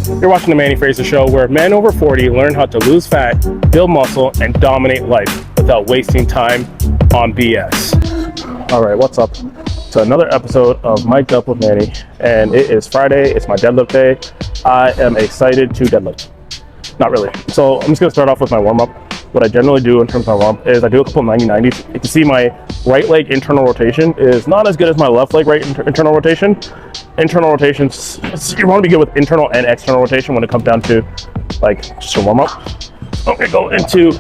You're watching the Manny Fraser Show, where men over 40 learn how to lose fat, build muscle, and dominate life without wasting time on BS. All right, what's up? To another episode of Mic'd Up with Manny, and it is Friday. It's my deadlift day. I am excited to deadlift. Not really. So I'm just gonna start off with my warm-up. What I generally do in terms of my warm-up is I do a couple 90-90s. You can see my right leg internal rotation is not as good as my left leg internal rotation. Internal rotations, you want to be good with internal and external rotation when it comes down to like just a warm-up. I'm gonna go into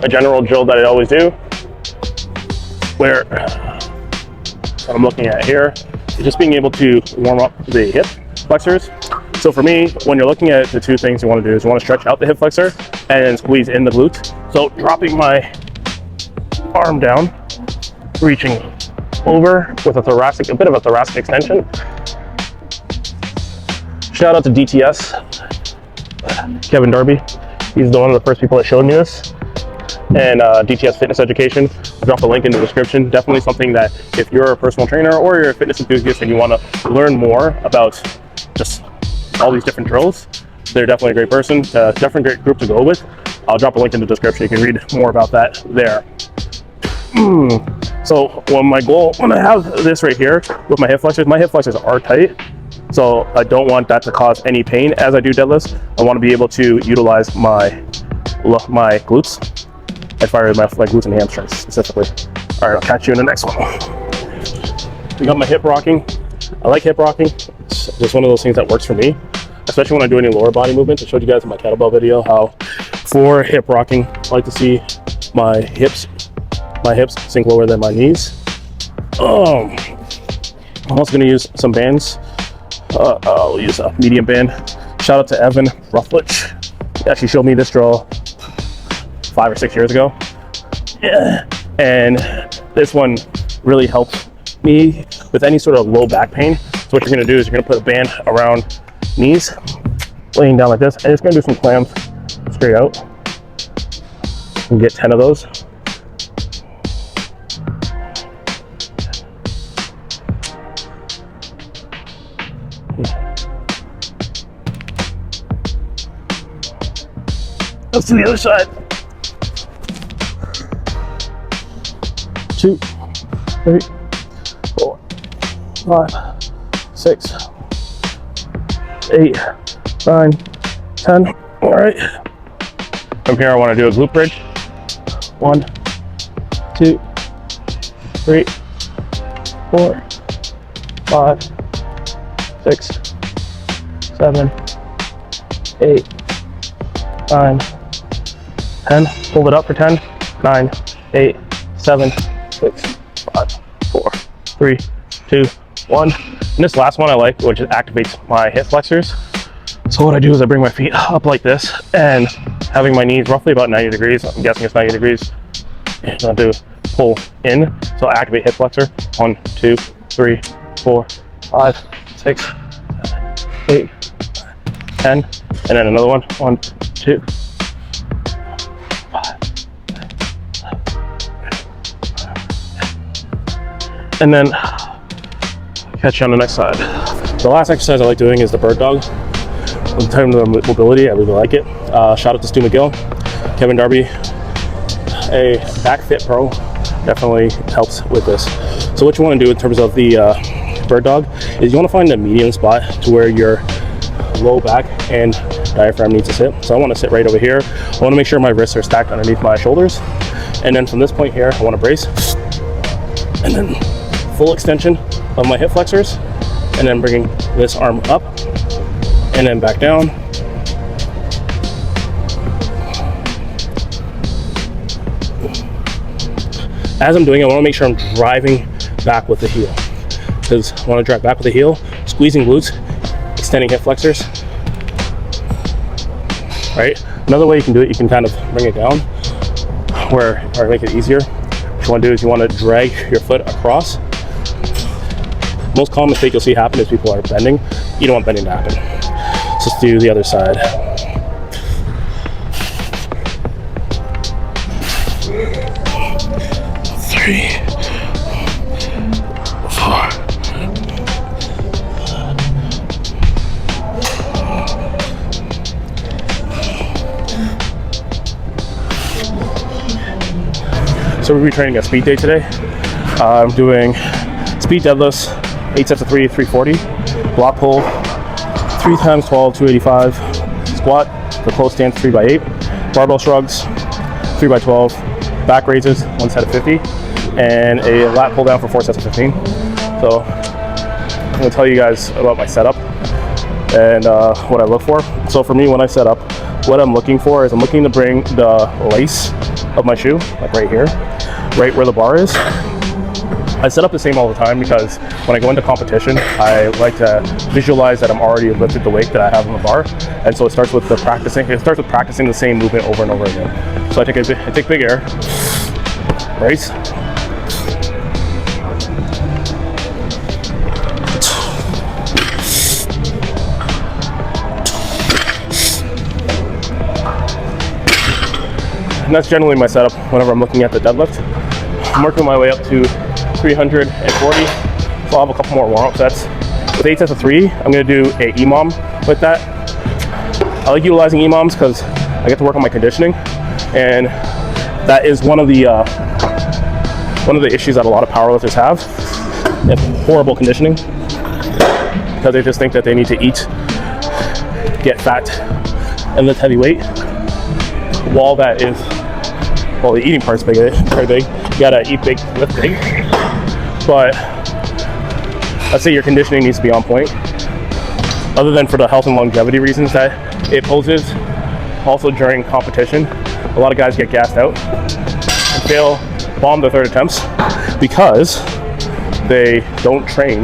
a general drill that I always do, where what I'm looking at here is just being able to warm up the hip flexors. So for me, when you're looking at the two things you want to do is you want to stretch out the hip flexor and then squeeze in the glutes. So dropping my arm down, reaching over with a bit of a thoracic extension. Shout out to DTS, Kevin Darby. He's one of the first people that showed me this. And DTS Fitness Education. I'll drop a link in the description. Definitely something that if you're a personal trainer or you're a fitness enthusiast and you want to learn more about just all these different drills, they're definitely a great person, definitely a great group to go with. I'll drop a link in the description. You can read more about that there. So when I have this right here with my hip flexors are tight. So I don't want that to cause any pain as I do deadlifts. I want to be able to utilize my glutes. I fire my glutes and hamstrings specifically. All right, I'll catch you in the next one. We got my hip rocking. I like hip rocking. It's just one of those things that works for me, especially when I do any lower body movements. I showed you guys in my kettlebell video how for hip rocking, I like to see my hips sink lower than my knees. I'm also going to use some bands. I'll use a medium band. Shout out to Evan Rufflich. He actually showed me this drill 5 or 6 years ago. Yeah. And this one really helps me with any sort of low back pain. So what you're gonna do is you're gonna put a band around knees, laying down like this, and it's gonna do some clams straight out. You can get 10 of those. Let's do the other side. 2, 3, 4, 5, 6, 8, 9, 10. All right. From here, I want to do a glute bridge. 1, 2, 3, 4, 5, 6, 7, 8, 9, 10. Hold it up for 10. 9, 8, 7, 6, 5, 4, 3, 2, 1. And this last one I like, which activates my hip flexors. So what I do is I bring my feet up like this, and having my knees roughly about 90 degrees. I'm guessing it's 90 degrees. And I'll do pull in. So I activate hip flexor. 1, 2, 3, 4, 5, 6, 8, 10. And then another one. 1, 2. And then catch you on the next side. The last exercise I like doing is the bird dog. In terms of mobility, I really like it. Shout out to Stu McGill, Kevin Darby, a back fit pro, definitely helps with this. So what you want to do in terms of the bird dog is you want to find a medium spot to where your low back and diaphragm needs to sit. So I want to sit right over here. I want to make sure my wrists are stacked underneath my shoulders. And then from this point here, I want to brace. And then full extension of my hip flexors, and then bringing this arm up and then back down. As I'm doing it, I want to make sure I'm driving back with the heel, because I want to drive back with the heel, squeezing glutes, extending hip flexors. Right? Another way you can do it, you can kind of bring it down or make it easier. What you want to do is you want to drag your foot across. Most common mistake you'll see happen is people are bending. You don't want bending to happen. So let's do the other side. 3, 4, So we'll be training a speed day today. I'm doing speed deadlifts, 8 sets of 3, 340, block pull, 3 times 12, 285, squat, the close stance 3x8, barbell shrugs, 3x12, back raises, 1 set of 50, and a lat pull down for 4 sets of 15. So I'm gonna tell you guys about my setup and what I look for. So for me, when I set up, what I'm looking for is I'm looking to bring the lace of my shoe, like right here, right where the bar is. I set up the same all the time because when I go into competition, I like to visualize that I'm already lifted the weight that I have on the bar. And so it starts with practicing the same movement over and over again. So I take big air, raise, and that's generally my setup whenever I'm looking at the deadlift. I'm working my way up to 340, so I'll have a couple more warm-up sets. With 8 sets of 3, I'm going to do a EMOM with that. I like utilizing EMOMs because I get to work on my conditioning, and that is one of the issues that a lot of powerlifters have. They have horrible conditioning because they just think that they need to eat, get fat, and lift heavy weight. While that is, well, the eating part's very big. You gotta eat big, lift big. But let's say your conditioning needs to be on point. Other than for the health and longevity reasons that it poses, also during competition, a lot of guys get gassed out and bomb their third attempts because they don't train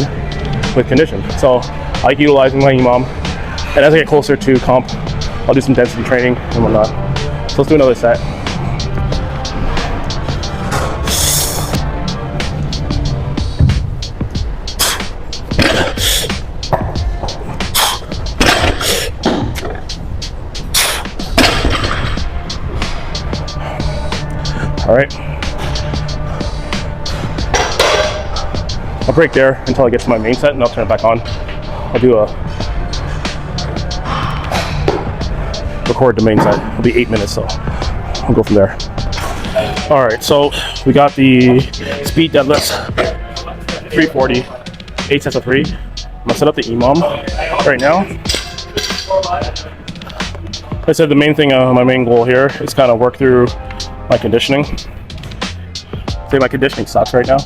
with condition. So I like utilizing my EMOM, and as I get closer to comp, I'll do some density training and whatnot. So let's do another set. All right. I'll break there until I get to my main set and I'll turn it back on. I'll do record the main set. It'll be 8 minutes, so I'll go from there. All right, so we got the speed deadlifts, 340, 8 sets of 3. I'm gonna set up the EMOM right now. Like I said, the main thing, my main goal here is kind of work through my conditioning. Say my conditioning sucks right now.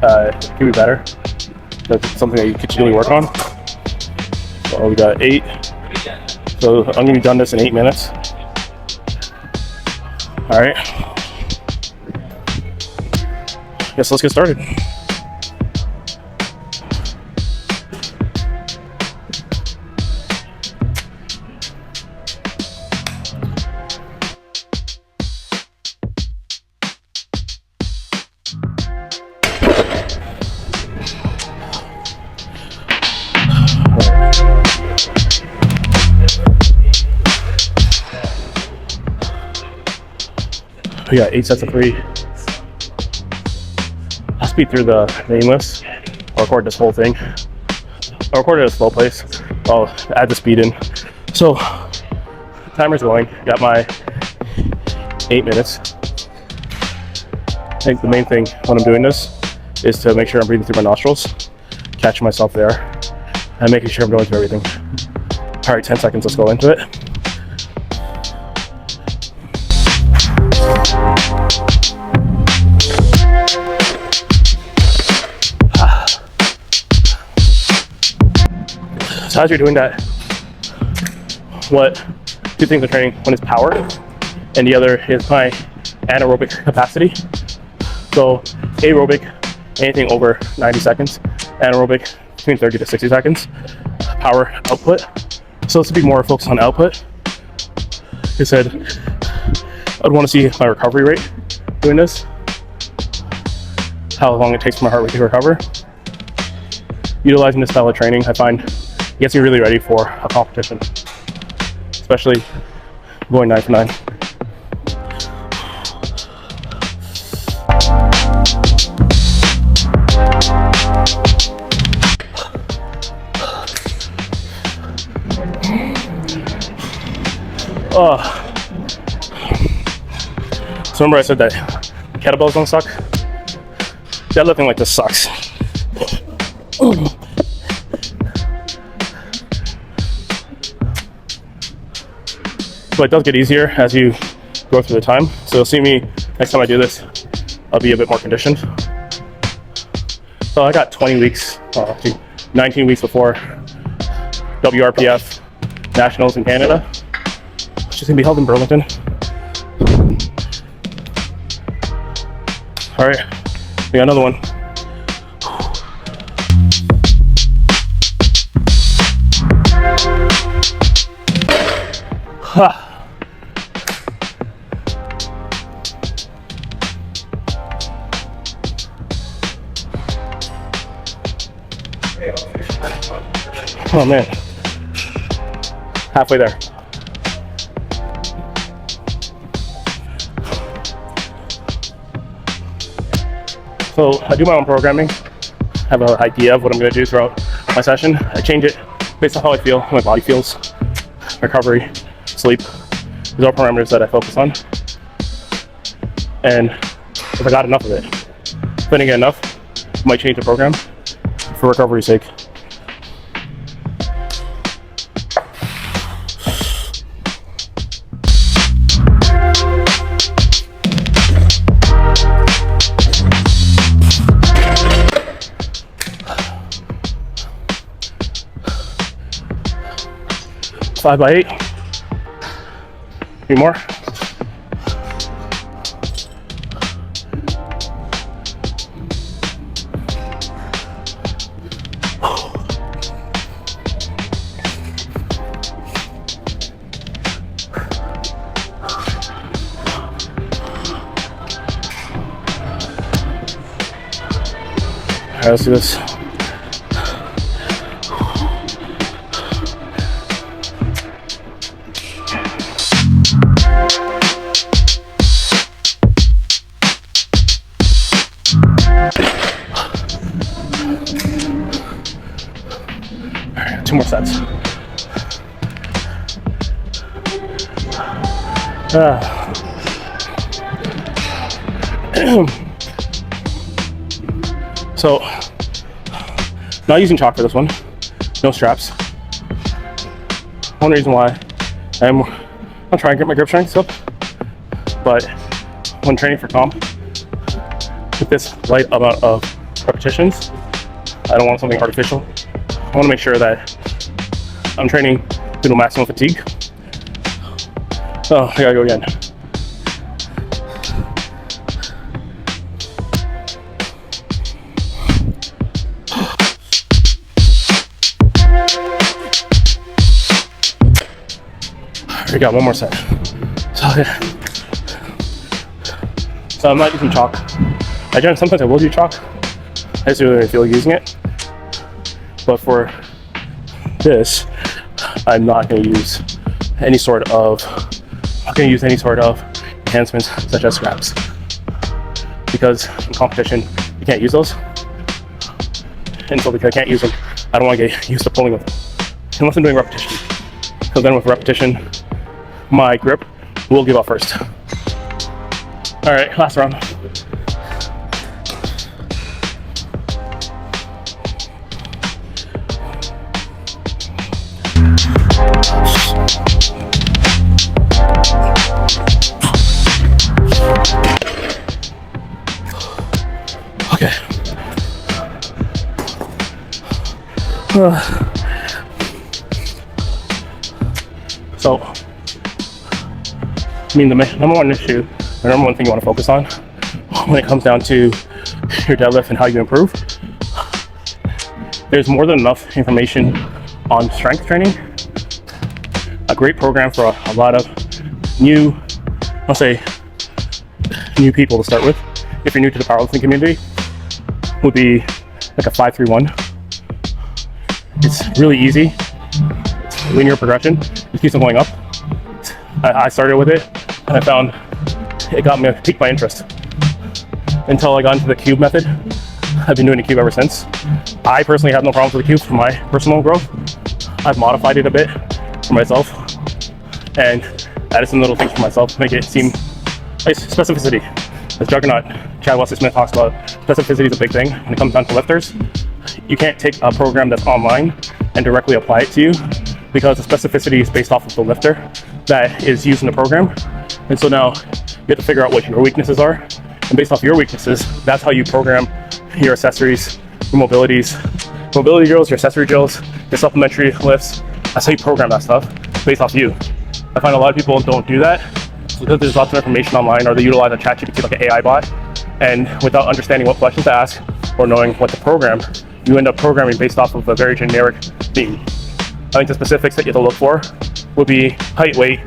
It can be better. That's something that you continually work on. So we got 8. So I'm gonna be done this in 8 minutes. All right. Guess let's get started. We got 8 sets of 3. I'll speed through the main list. I'll record this whole thing. I'll record it at a slow pace. I'll add the speed in. So, timer's going. Got my 8 minutes. I think the main thing when I'm doing this is to make sure I'm breathing through my nostrils, catching myself there, and making sure I'm going through everything. All right, 10 seconds, let's go into it. So as you're doing that, two things I'm training, one is power, and the other is my anaerobic capacity. So aerobic, anything over 90 seconds, anaerobic, between 30 to 60 seconds, power output. So this would be more focused on output. Like I said, I'd want to see my recovery rate doing this, how long it takes for my heart rate to recover. Utilizing this style of training, I find, gets me really ready for a competition, especially going 9 for 9. So remember I said that kettlebells don't suck. Deadlifting like this sucks. But it does get easier as you go through the time. So you'll see me next time I do this, I'll be a bit more conditioned. So I got 20 weeks, 19 weeks before WRPF Nationals in Canada, which is gonna be held in Burlington. All right, we got another one. Oh man, halfway there. So I do my own programming, have an idea of what I'm going to do throughout my session. I change it based on how I feel, how my body feels, recovery, sleep. These are parameters that I focus on. And if I got enough of it, if I didn't get enough, I might change the program for recovery's sake. Five by 8. Three more. All right, let's do this. All right, 2 more sets. So, not using chalk for this one. No straps. One reason why I'm trying to get my grip strength up, but when training for comp, with this light amount of repetitions, I don't want something artificial. I want to make sure that I'm training to the maximum fatigue. Oh, I gotta go again. We got one more set. So I'm not using chalk. Sometimes I will do chalk. I just really feel like using it. But for this, I'm not going to use any sort of enhancements such as scraps, because in competition you can't use those. And so because I can't use them, I don't want to get used to pulling with them unless I'm doing repetition. So then with repetition, my grip will give up first. All right, last round. Okay. So, I mean, the number one issue, the number one thing you want to focus on when it comes down to your deadlift and how you improve, there's more than enough information on strength training. A great program for a lot of new people to start with, if you're new to the powerlifting community, would be like a 5-3-1. It's really easy. It's linear progression. It keeps on going up. I started with it and I found it piqued my interest until I got into the cube method. I've been doing the cube ever since. I personally have no problems with the cube for my personal growth. I've modified it a bit for myself and added some little things for myself to make it seem like specificity. as Juggernaut Chad Wesley Smith talks about, specificity is a big thing when it comes down to lifters. You can't take a program that's online and directly apply it to you, because the specificity is based off of the lifter that is using the program. And so now you have to figure out what your weaknesses are, and based off your weaknesses, that's how you program your accessories, your mobility drills, your accessory drills, your supplementary lifts. That's how you program that stuff based off you. I find a lot of people don't do that because there's lots of information online, or they utilize a ChatGPT like an AI bot, and without understanding what questions to ask or knowing what to program, you end up programming based off of a very generic theme. I think the specifics that you have to look for would be height, weight,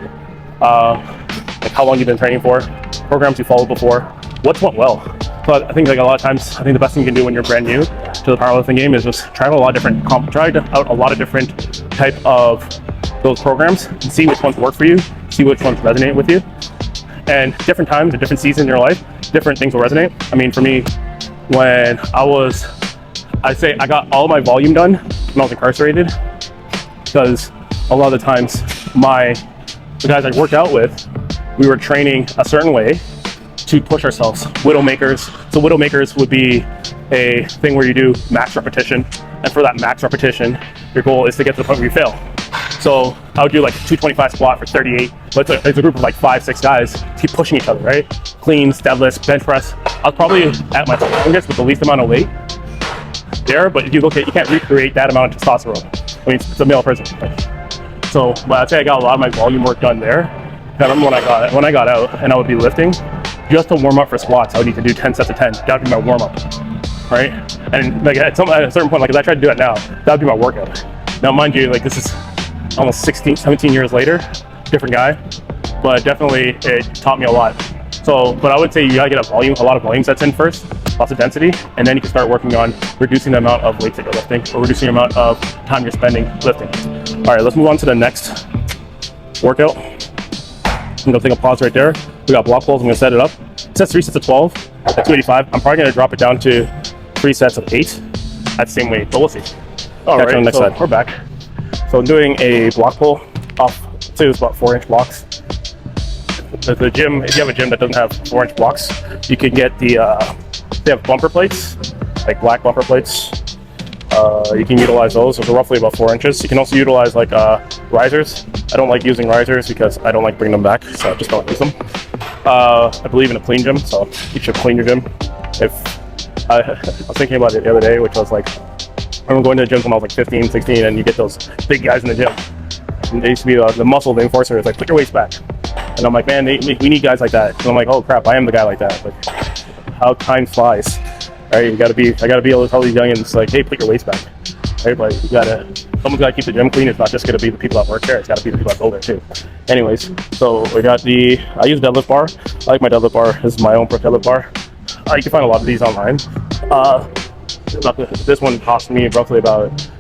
like how long you've been training for, programs you followed before, what's went well. But I think like a lot of times, I think the best thing you can do when you're brand new to the powerlifting game is just try out a lot of different type of those programs and see which ones work for you, see which ones resonate with you. And different times, at different seasons in your life, different things will resonate. I mean, for me, when I'd say I got all my volume done when I was incarcerated, because a lot of the times the guys I worked out with, we were training a certain way to push ourselves. Widowmakers. So widowmakers would be a thing where you do max repetition, and for that max repetition, your goal is to get to the point where you fail. So I would do like 225 squat for 38, but it's a group of like 5-6 guys keep pushing each other, right? Cleans, deadlifts, bench press. I was probably at my strongest with the least amount of weight there, but if you look at, you can't recreate that amount of testosterone. I mean, it's a male person. So, but I'd say I got a lot of my volume work done there. I remember when I got out and I would be lifting, just to warm up for squats, I would need to do 10 sets of 10. That would be my warm up, right? And like at a certain point, like if I tried to do it now, that would be my workout. Now, mind you, like this is almost 16, 17 years later, different guy, but definitely it taught me a lot. So, but I would say you gotta get a lot of volume sets in first, lots of density, and then you can start working on reducing the amount of weights that you're lifting, or reducing the amount of time you're spending lifting. All right, let's move on to the next workout. I'm gonna take a pause right there. We got block pulls. I'm gonna set it up. It says 3 sets of 12 at 285. I'm probably gonna drop it down to 3 sets of 8 at the same weight, but we'll see. All right, on the next side. We're back. So I'm doing a block pull off, say it was about 4-inch blocks. The gym, if you have a gym that doesn't have 4-inch blocks, you can get they have bumper plates, like black bumper plates. You can utilize those. Those are roughly about 4 inches. You can also utilize like risers. I don't like using risers because I don't like bringing them back, so I just don't use them. I believe in a clean gym, so you should clean your gym. I was thinking about it the other day, which was like, I remember going to the gym when I was like 15, 16, and you get those big guys in the gym. And they used to be the muscle, the enforcer is like, put your waist back. And I'm like, man, we need guys like that. And I'm like, oh crap, I am the guy like that. Like, how time flies. Right, I gotta be able to tell these youngins like, hey, put your waist back. Right, but someone's gotta keep the gym clean. It's not just gonna be the people that work there. It's gotta be the people that go there too. Anyways, so we got I use deadlift bar. I like my deadlift bar. This is my own deadlift bar. You can find a lot of these online. This one cost me roughly about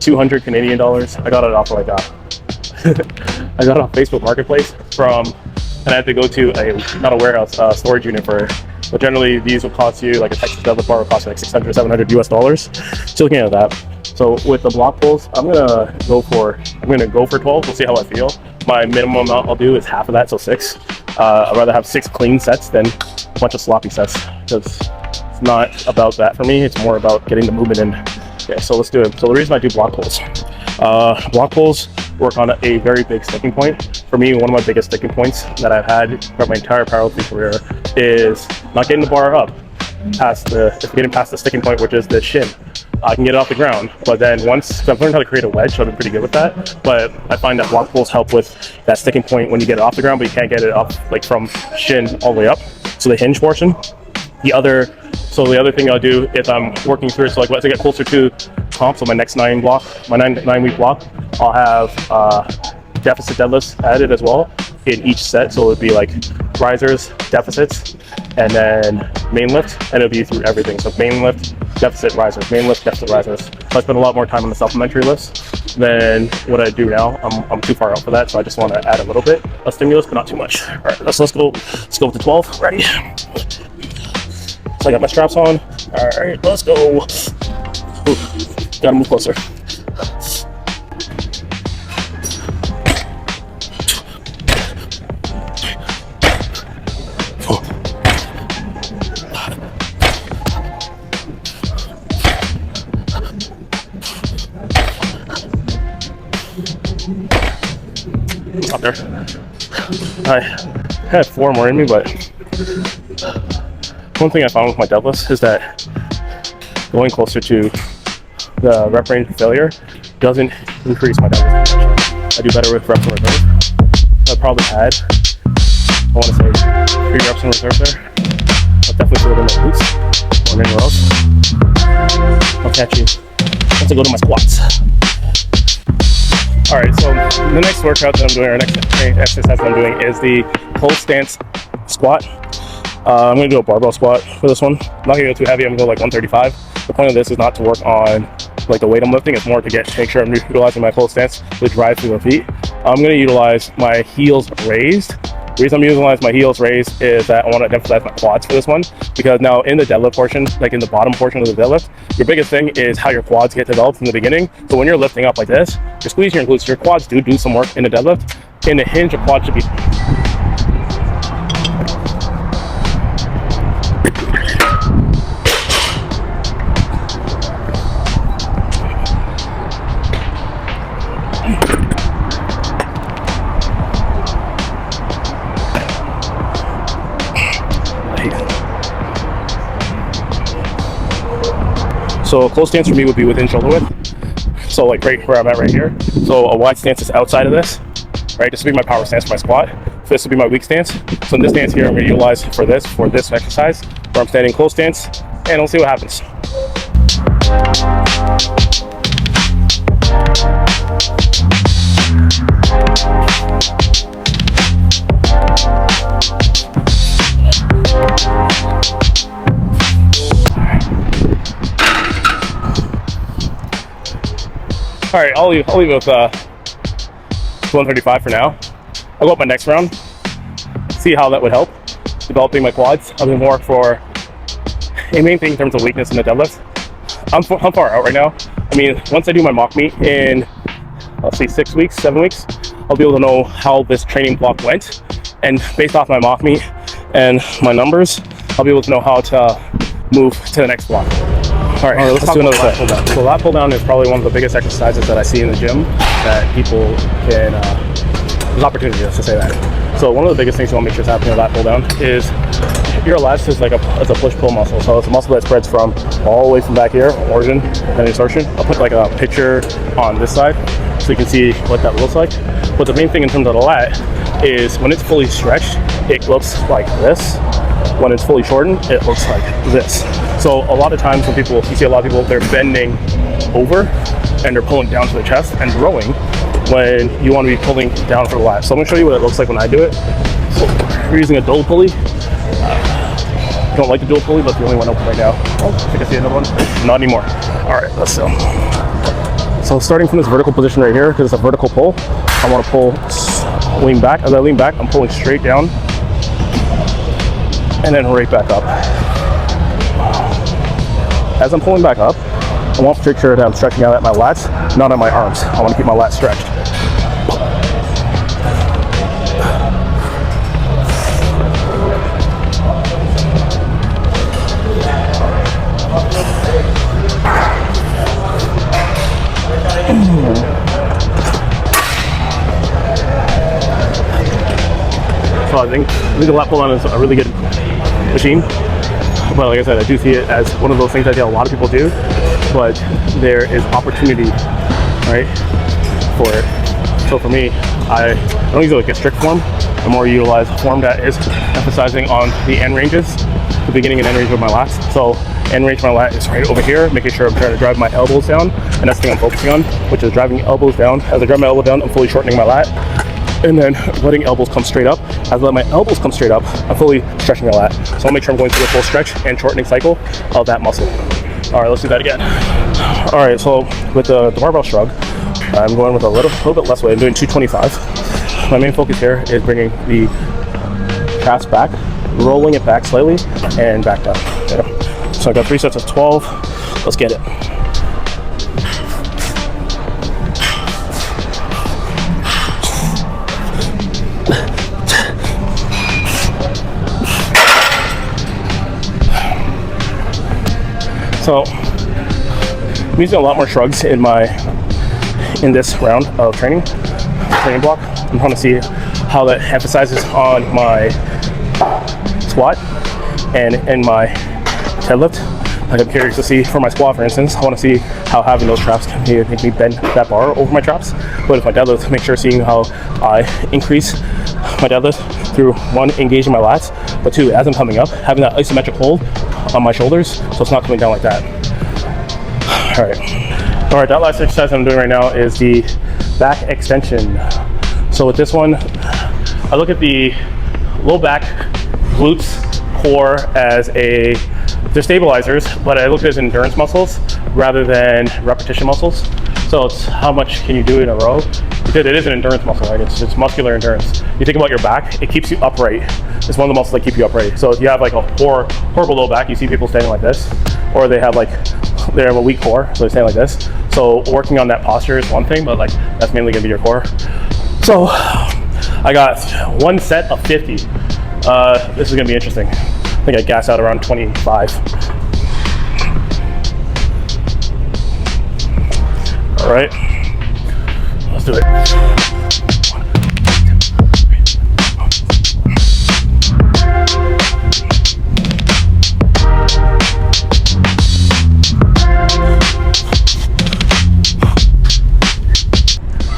200 Canadian dollars. I got it off like I got it off Facebook Marketplace and I had to go to not a warehouse, storage unit for it. But generally these will cost you, like a Texas deadlift bar will cost you like 600, 700 US dollars. Still looking at that. So with the block pulls, I'm gonna go for 12. We'll see how I feel. My minimum amount I'll do is half of that, so 6. I'd rather have 6 clean sets than a bunch of sloppy sets, because it's not about that for me. It's more about getting the movement in. Okay, so let's do it. So the reason I do block pulls work on a very big sticking point. For me, one of my biggest sticking points that I've had throughout my entire powerlifting career is not getting the bar up getting past the sticking point, which is the shin. I can get it off the ground, but then once I've learned how to create a wedge, so I've been pretty good with that. But I find that block pulls help with that sticking point when you get it off the ground, but you can't get it up like from shin all the way up. So the hinge portion. The other thing I'll do is I'm working through it. So like as I get closer to comp, so my next 9-week block, I'll have deficit deadlifts added as well in each set. So it would be like risers, deficits, and then main lift, and it'll be through everything. So main lift, deficit, risers, main lift, deficit, risers. So I spend a lot more time on the supplementary lifts than what I do now. I'm too far out for that, so I just want to add a little bit of stimulus, but not too much. All right, let's go with the 12. Ready? So I got my straps on. All right, let's go. Ooh, gotta move closer. Up there. I had 4 more in me, but one thing I found with my deadlifts is that going closer to the rep range of failure doesn't increase my deadlift. I do better with reps in reserve. I probably had, I want to say, 3 reps in reserve there. I'll definitely feel it in my glutes or anywhere else. I'll catch you once I go to my squats. Alright, so the next workout that I'm doing, or next exercise that I'm doing, is the close stance squat. I'm going to do a barbell squat for this one. I'm not going to go too heavy, I'm going to go like 135. The point of this is not to work on like the weight I'm lifting, it's more to make sure I'm utilizing my close stance to drive through my feet. I'm going to utilize my heels raised. The reason I'm utilizing my heels raised is that I want to emphasize my quads for this one, because now in the deadlift portion, like in the bottom portion of the deadlift, your biggest thing is how your quads get developed in the beginning. So when you're lifting up like this, you're squeezing your glutes, your quads do some work in the deadlift. In the hinge, your quad should be So a close stance for me would be within shoulder width. So like right where I'm at right here. So a wide stance is outside of this, right? This would be my power stance for my squat. This would be my weak stance. So in this stance here, I'm going to utilize for this exercise, where I'm standing close stance, and we'll see what happens. All right, I'll leave it with 135 for now. I'll go up my next round, see how that would help developing my quads. I'll do more for a main thing in terms of weakness in the deadlift. I'm far out right now. I mean, once I do my mock meet in, let's see, 6 weeks, 7 weeks, I'll be able to know how this training block went. And based off my mock meet and my numbers, I'll be able to know how to move to the next block. All right, let's do another lat pull down. So lat pull down is probably one of the biggest exercises that I see in the gym that people can, there's opportunity, let's just say that. So one of the biggest things you want to make sure is happening with lat pull down is your lats is like it's a push-pull muscle. So it's a muscle that spreads from all the way from back here, origin, and insertion. I'll put like a picture on this side so you can see what that looks like. But the main thing in terms of the lat is when it's fully stretched, it looks like this. When it's fully shortened, it looks like this. So a lot of times when you see a lot of people, they're bending over and they're pulling down to the chest and rowing when you want to be pulling down for the lat. So I'm going to show you what it looks like when I do it. So we're using a dual pulley. Don't like the dual pulley, but the only one open right now. Oh, I think I see another one. Not anymore. All right, let's go. So starting from this vertical position right here, because it's a vertical pull, I want to lean back. As I lean back, I'm pulling straight down and then right back up. As I'm pulling back up, I want to make sure that I'm stretching out at my lats, not at my arms. I want to keep my lats stretched. So I think the lat pull down is a really good machine, but like I said, I do see it as one of those things that a lot of people do, but there is opportunity, right, for it. So for me, I don't use it like a strict form. I more utilize a form that is emphasizing on the end ranges, the beginning and end range of my lats. So end range of my lat is right over here, making sure I'm trying to drive my elbows down, and that's the thing I'm focusing on, which is driving elbows down. As I drive my elbow down, I'm fully shortening my lat, and then letting elbows come straight up. As I let my elbows come straight up, I'm fully stretching my lat. So I'll make sure I'm going through a full stretch and shortening cycle of that muscle. All right, let's do that again. All right, so with the barbell shrug, I'm going with a little bit less weight. I'm doing 225. My main focus here is bringing the chest back, rolling it back slightly, and back down. Okay. So I got 3 sets of 12. Let's get it. So I'm using a lot more shrugs in my in this round of training block. I'm trying to see how that emphasizes on my squat and in my deadlift. Like, I'm curious to see for my squat, for instance, I want to see how having those traps can make me bend that bar over my traps. But with my deadlift, make sure seeing how I increase my deadlift through, one, engaging my lats, but two, as I'm coming up, having that isometric hold on my shoulders so it's not coming down like that. All right, that last exercise I'm doing right now is the back extension. So with this one, I look at the low back, glutes, core as they're stabilizers, but I look at it as endurance muscles rather than repetition muscles. So it's how much can you do in a row? Because it is an endurance muscle, right? It's muscular endurance. You think about your back, it keeps you upright. It's one of the muscles that keep you upright. So if you have like a horrible low back, you see people standing like this, or they have a weak core, so they're standing like this. So working on that posture is one thing, but like that's mainly gonna be your core. So I got one set of 50. This is gonna be interesting. I think I gas out around 25. All right, let's do it.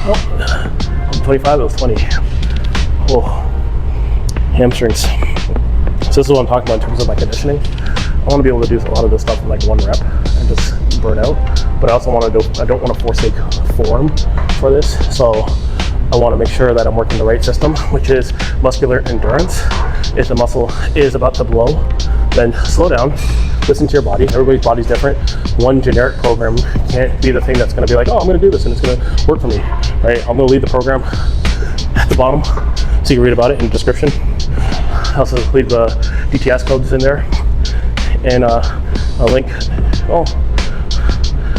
Oh, 25, it was 20. Oh, hamstrings. So this is what I'm talking about in terms of my conditioning. I want to be able to do a lot of this stuff in like one rep and just burn out. But I also I don't want to forsake form for this. So I want to make sure that I'm working the right system, which is muscular endurance. If the muscle is about to blow, then slow down, listen to your body. Everybody's body's different. One generic program can't be the thing that's going to be like, oh, I'm going to do this and it's going to work for me, right? I'm going to leave the program at the bottom so you can read about it in the description. I also leave the DTS codes in there and a link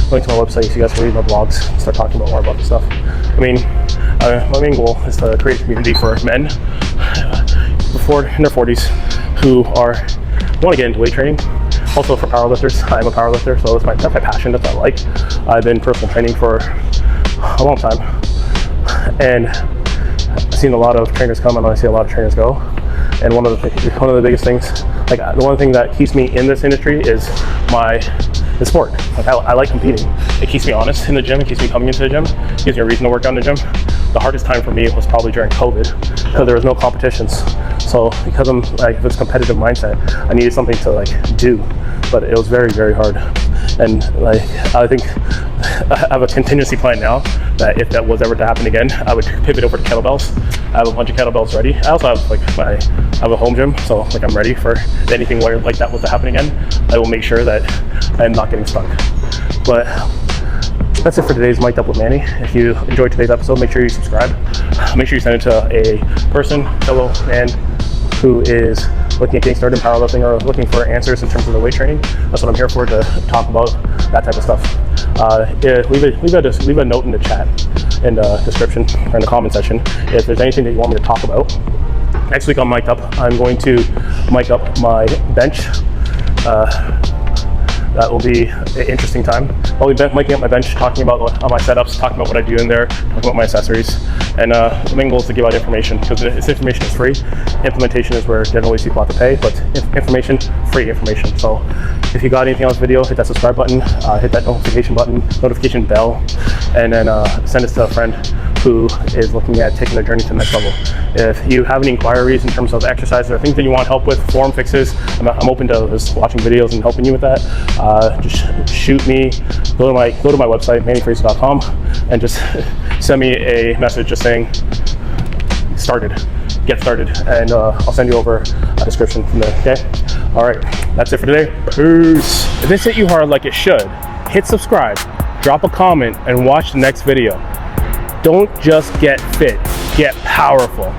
to my website so you guys can read my blogs and start talking about more about this stuff. I mean, my main goal is to create a community for men in their 40s who want to get into weight training. Also for powerlifters. I'm a powerlifter, so that's my passion, that's what I like. I've been personal training for a long time, and I've seen a lot of trainers come and I see a lot of trainers go. And one of the biggest things, like the one thing that keeps me in this industry is the sport. Like I like competing. It keeps me honest in the gym. It keeps me coming into the gym. It gives me a reason to work out in the gym. The hardest time for me was probably during COVID because there was no competitions. So because I'm like this competitive mindset, I needed something to like do, but it was very, very hard. And like I think I have a contingency plan now that if that was ever to happen again, I would pivot over to kettlebells. I have a bunch of kettlebells ready. I also have I have a home gym, so like I'm ready for anything like that was to happen again. I will make sure that I'm not getting stuck. But that's it for today's Mic'd Up with Manny. If you enjoyed today's episode, make sure you subscribe. Make sure you send it to a fellow man who is looking at getting started in powerlifting or looking for answers in terms of the weight training. That's what I'm here for, to talk about that type of stuff. Leave a note in the chat, in the description, or in the comment section, if there's anything that you want me to talk about. Next week on Mic'd Up, I'm going to mic up my bench. That will be an interesting time. I'll be miking up my bench, talking about my setups, talking about what I do in there, talking about my accessories. And the main goal is to give out information, because this information is free. Implementation is where generally people have to pay, but information, free information. So if you got anything on this video, hit that subscribe button, hit that notification bell, and then send this to a friend who is looking at taking their journey to the next level. If you have any inquiries in terms of exercises or things that you want help with, form fixes, I'm open to just watching videos and helping you with that. Just shoot me, go to my website, mannyfraser.com, and just send me a message just saying get started, and I'll send you over a description from there, okay? All right, that's it for today. Peace. If this hit you hard like it should, hit subscribe, drop a comment, and watch the next video. Don't just get fit, get powerful.